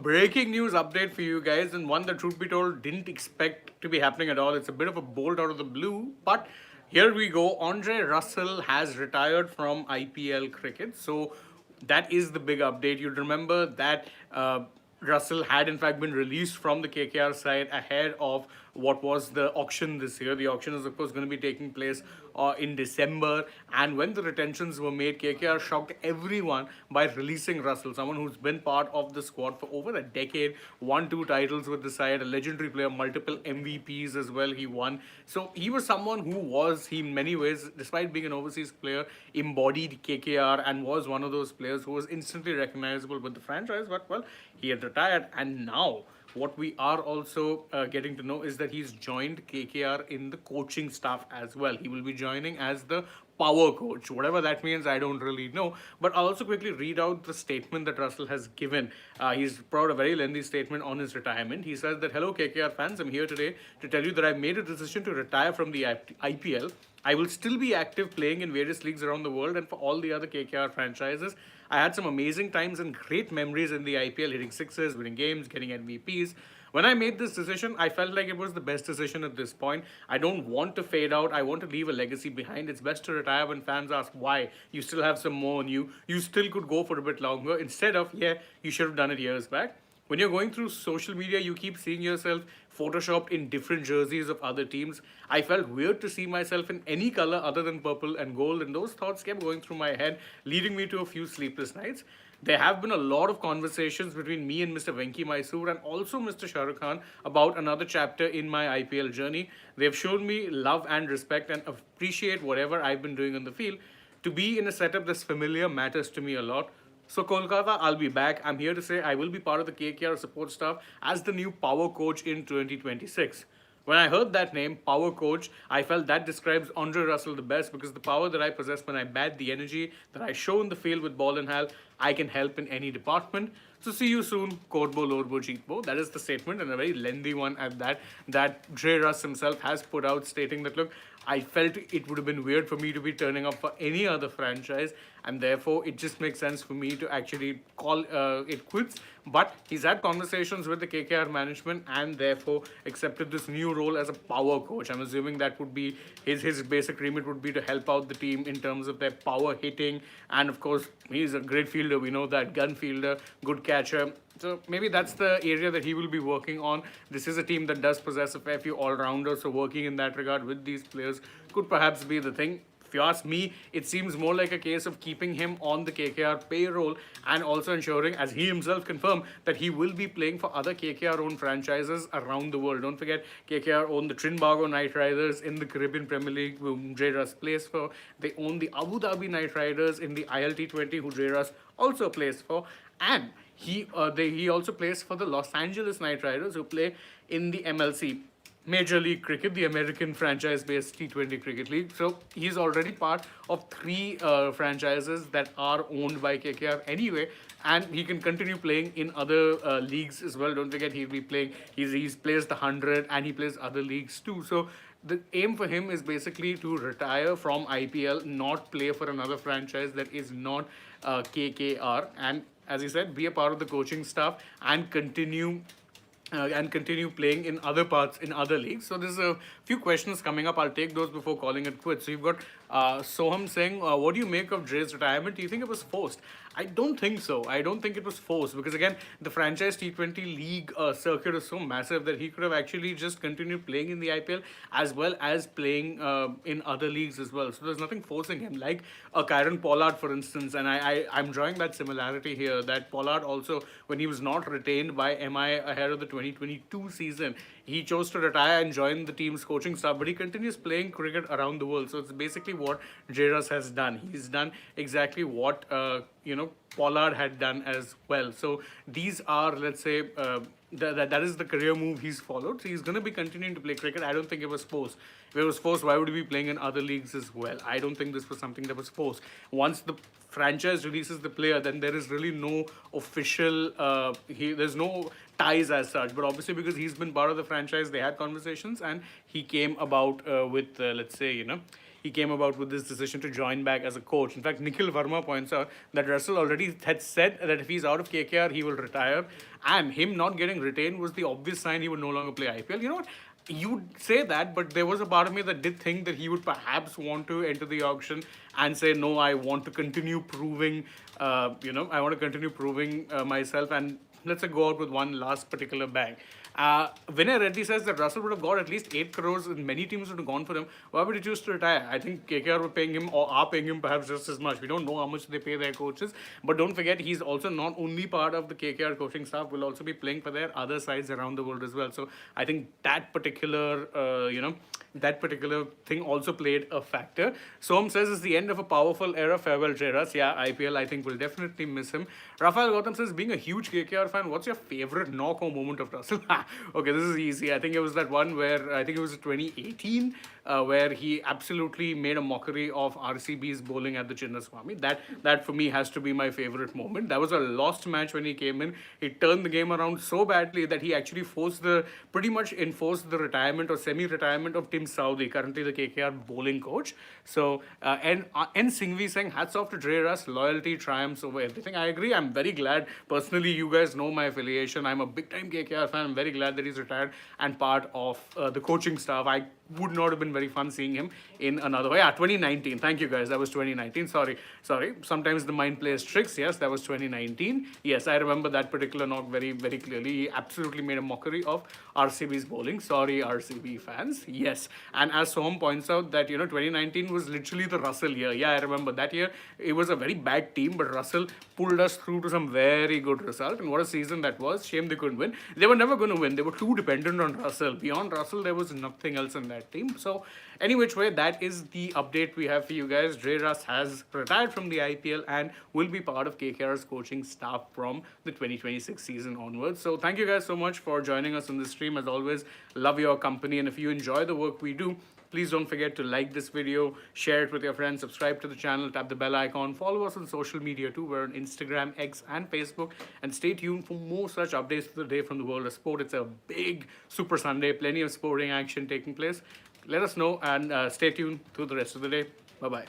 breaking news update for you guys, and one that, truth be told, didn't expect to be happening at all. It's a bit of a bolt out of the blue, but here we go. Andre Russell has retired from IPL cricket, so that is the big update. You'd remember that Russell had in fact been released from the KKR side ahead of what was the auction this year. The auction is of course going to be taking place in December, and when the retentions were made, KKR shocked everyone by releasing Russell, someone who's been part of the squad for over a decade, won 2 titles with the side, a legendary player, multiple MVPs as well he won. So he was someone who was, he in many ways, despite being an overseas player, embodied KKR and was one of those players who was instantly recognizable with the franchise. But well, he had retired, and now what we are also getting to know is that he's joined KKR in the coaching staff as well. He will be joining as the power coach. Whatever that means, I don't really know. But I'll also quickly read out the statement that Russell has given. He's put out a very lengthy statement on his retirement. He says that, "Hello, KKR fans. I'm here today to tell you that I've made a decision to retire from the IPL. I will still be active playing in various leagues around the world and for all the other KKR franchises. I had some amazing times and great memories in the IPL, hitting sixes, winning games, getting MVPs. When I made this decision, I felt like it was the best decision at this point. I don't want to fade out. I want to leave a legacy behind. It's best to retire when fans ask why. You still have some more on you. You still could go for a bit longer instead of, yeah, you should have done it years back." When you're going through social media, you keep seeing yourself photoshopped in different jerseys of other teams. I felt weird to see myself in any color other than purple and gold, and those thoughts kept going through my head, leading me to a few sleepless nights. There have been a lot of conversations between me and Mr. Venki Mysore and also Mr. Shah Rukh Khan about another chapter in my IPL journey. They've shown me love and respect and appreciate whatever I've been doing on the field. To be in a setup that's familiar matters to me a lot. So Kolkata, I'll be back. I'm here to say I will be part of the KKR support staff as the new power coach in 2026. When I heard that name, power coach, I felt that describes Andre Russell the best, because the power that I possess when I bat, the energy that I show in the field with ball in hand, I can help in any department. So see you soon, Korbo Lorbo Jeetbo. That is the statement, and a very lengthy one at that Dre Russ himself has put out, stating that, look, I felt it would have been weird for me to be turning up for any other franchise, and therefore it just makes sense for me to actually call it quits. But he's had conversations with the KKR management and therefore accepted this new role as a power coach. I'm assuming that would be his basic remit would be to help out the team in terms of their power hitting, and of course he's a great fielder. We know that, gun fielder, good catcher. So maybe that's the area that he will be working on. This is a team that does possess a fair few all-rounders, so working in that regard with these players could perhaps be the thing. If you ask me, it seems more like a case of keeping him on the KKR payroll and also ensuring, as he himself confirmed, that he will be playing for other KKR-owned franchises around the world. Don't forget, KKR own the Trinbago Knight Riders in the Caribbean Premier League, whom Dre Russ plays for. They own the Abu Dhabi Knight Riders in the ILT20, who Dre Russ also plays for. And he also plays for the Los Angeles Knight Riders, who play in the MLC, Major League Cricket, the American franchise-based T20 cricket league. So he's already part of 3 franchises that are owned by KKR anyway, and he can continue playing in other leagues as well. Don't forget, he'll be playing. He's plays the 100 and he plays other leagues too. So the aim for him is basically to retire from IPL, not play for another franchise that is not KKR, and as he said, be a part of the coaching staff and continue playing in other parts, in other leagues. So there's a few questions coming up. I'll take those before calling it quits. So you've got Soham saying, what do you make of Dre's retirement? Do you think it was forced? I don't think so. I don't think it was forced, because again, the franchise T20 league circuit is so massive that he could have actually just continued playing in the IPL as well as playing in other leagues as well. So there's nothing forcing him, like Kyron Pollard, for instance. And I'm drawing that similarity here, that Pollard also, when he was not retained by MI ahead of the 2022 season, he chose to retire and join the team's coaching staff, but he continues playing cricket around the world. So it's basically what J. Russ has done. He's done exactly what Pollard had done as well. So these are, let's say, that is the career move he's followed. So he's going to be continuing to play cricket. I don't think it was forced. If it was forced, why would he be playing in other leagues as well? I don't think this was something that was forced. Once the franchise releases the player, then there is really no official, there's no ties as such. But obviously, because he's been part of the franchise, they had conversations and he came about with, let's say, he came about with this decision to join back as a coach. In fact, Nikhil Verma points out that Russell already had said that if he's out of KKR, he will retire. And him not getting retained was the obvious sign he would no longer play IPL. You know what? You would say that, but there was a part of me that did think that he would perhaps want to enter the auction and say, no, I want to continue proving, I want to continue proving myself, and let's say go out with one last particular bang. Vinay Reddy says that Russell would have got at least 8 crores and many teams would have gone for him. Why would he choose to retire? I think KKR were paying him or are paying him perhaps just as much. We don't know how much they pay their coaches. But don't forget, he's also not only part of the KKR coaching staff, will also be playing for their other sides around the world as well. So I think that particular, that particular thing also played a factor. Som says it's the end of a powerful era. Farewell, Jeras. Yeah, IPL, I think, will definitely miss him. Rafael Gautam says, being a huge KKR fan, what's your favorite knock or moment of Russell? Okay, this is easy. I think it was that one where, I think it was 2018, where he absolutely made a mockery of RCB's bowling at the Chinnaswamy. That for me has to be my favorite moment. That was a lost match when he came in. He turned the game around so badly that he actually pretty much enforced the retirement or semi-retirement of Tim Southee, currently the KKR bowling coach. So, and Singhvi saying, hats off to Dre Russ, loyalty triumphs over everything. I agree. I'm very glad. Personally, you guys know my affiliation. I'm a big-time KKR fan. I'm very glad that he's retired and part of the coaching staff. I would not have been very fun seeing him in another way. Yeah, 2019. Thank you, guys. That was 2019. Sorry. Sometimes the mind plays tricks. Yes, that was 2019. Yes, I remember that particular knock very, very clearly. He absolutely made a mockery of RCB's bowling. Sorry, RCB fans. Yes. And as Soham points out that, 2019 was literally the Russell year. Yeah, I remember that year. It was a very bad team, but Russell pulled us through to some very good result. And what a season that was. Shame they couldn't win. They were never going to win. They were too dependent on Russell. Beyond Russell, there was nothing else in that team. So, any which way, that is the update we have for you guys. Dre Russ has retired from the IPL and will be part of KKR's coaching staff from the 2026 season onwards. So, thank you guys so much for joining us on this stream. As always, love your company. And if you enjoy the work we do, please don't forget to like this video, share it with your friends, subscribe to the channel, tap the bell icon, follow us on social media too. We're on Instagram, X, and Facebook. And stay tuned for more such updates of the day from the world of sport. It's a big Super Sunday, plenty of sporting action taking place. Let us know and stay tuned through the rest of the day. Bye-bye.